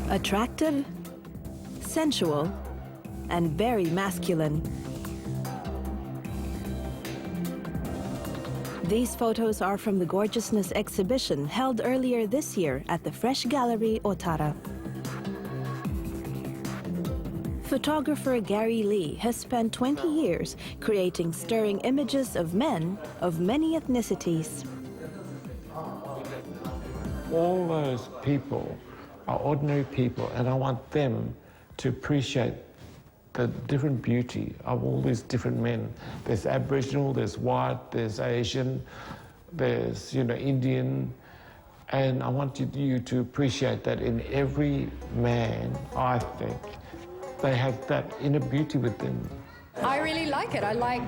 Attractive, sensual, and very masculine. These photos are from the Gorgeousness exhibition held earlier this year at the Fresh Gallery, Ottawa. Photographer Gary Lee has spent 20 years creating stirring images of men of many ethnicities. All those people are ordinary people, and I want them to appreciate the different beauty of all these different men. There's Aboriginal, there's white, there's Asian, there's, Indian, and I want you to appreciate that in every man, I think, they have that inner beauty within. I really like it. I like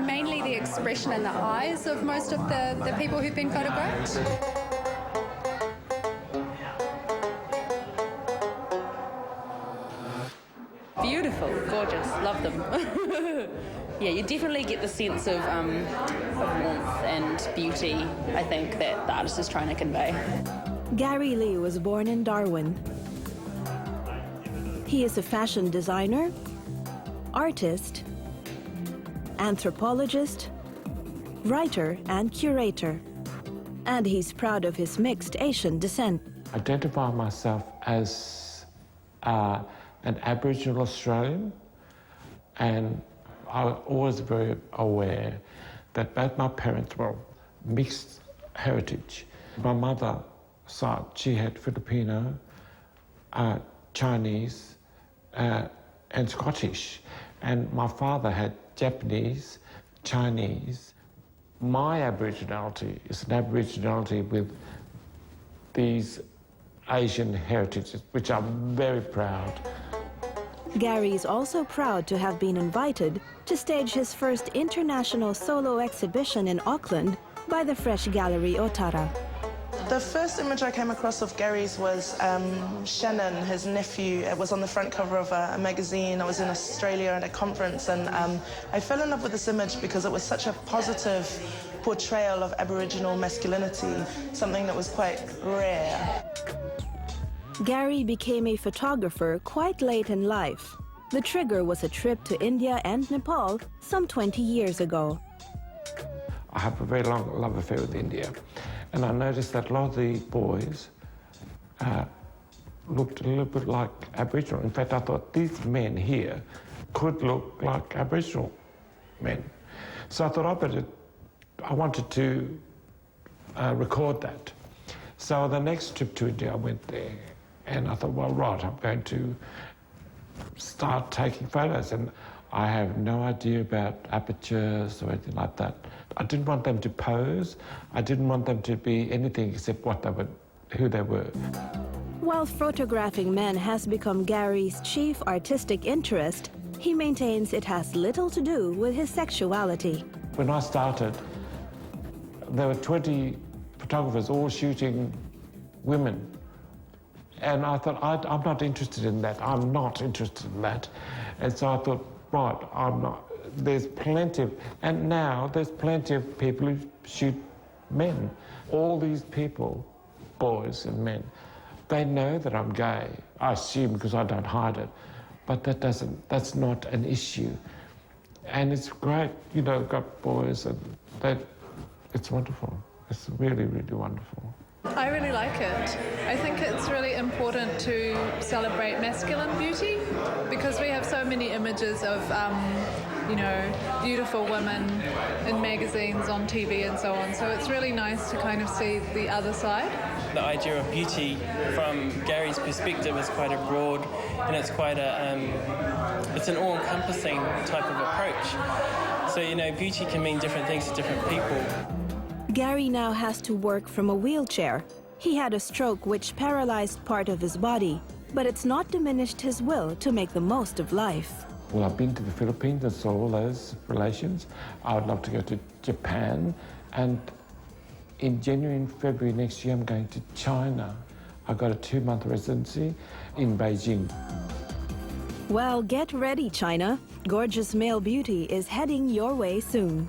mainly the expression in the eyes of most of the people who've been photographed. Beautiful, gorgeous, love them. Yeah, you definitely get the sense of warmth and beauty, I think, that the artist is trying to convey. Gary Lee was born in Darwin. He is a fashion designer, artist, anthropologist, writer, and curator. And he's proud of his mixed Asian descent. I identify myself as an Aboriginal Australian, and I was always very aware that both my parents were mixed heritage. My mother's side, she had Filipino, Chinese, and Scottish, and my father had Japanese, Chinese. My Aboriginality is an Aboriginality with these Asian heritages, which I'm very proud. Gary is also proud to have been invited to stage his first international solo exhibition in Auckland by the Fresh Gallery, Ottawa. The first image I came across of Gary's was Shannon, his nephew. It was on the front cover of a magazine. I was in Australia at a conference, and I fell in love with this image because it was such a positive portrayal of Aboriginal masculinity, something that was quite rare. Gary became a photographer quite late in life. The trigger was a trip to India and Nepal some 20 years ago. I have a very long love affair with India, and I noticed that a lot of the boys looked a little bit like Aboriginal. In fact, I thought these men here could look like Aboriginal men. So I thought I wanted to record that. So the next trip to India, I went there, and I thought, well, right, I'm going to start taking photos, and I have no idea about apertures or anything like that. I didn't want them to pose. I didn't want them to be anything except who they were. While photographing men has become Gary's chief artistic interest, he maintains it has little to do with his sexuality. When I started, there were 20 photographers all shooting women. And I thought, I'm not interested in that. I'm not interested in that. And so I thought, right, I'm not. There's plenty of, and now there's plenty of people who shoot men. All these people, boys and men, they know that I'm gay. I assume because I don't hide it. But that's not an issue. And it's great, I've got boys, and it's wonderful. It's really, really wonderful. I really like it. I think it's really important to celebrate masculine beauty because we have so many images of, beautiful women in magazines, on TV and so on. So it's really nice to kind of see the other side. The idea of beauty from Gary's perspective is quite a broad, and it's quite it's an all-encompassing type of approach. So, beauty can mean different things to different people. Gary now has to work from a wheelchair. He had a stroke which paralyzed part of his body, but it's not diminished his will to make the most of life. Well, I've been to the Philippines and saw all those relations. I would love to go to Japan, and in January and February next year I'm going to China. I've got a 2-month residency in Beijing. Well, get ready, China. Gorgeous male beauty is heading your way soon.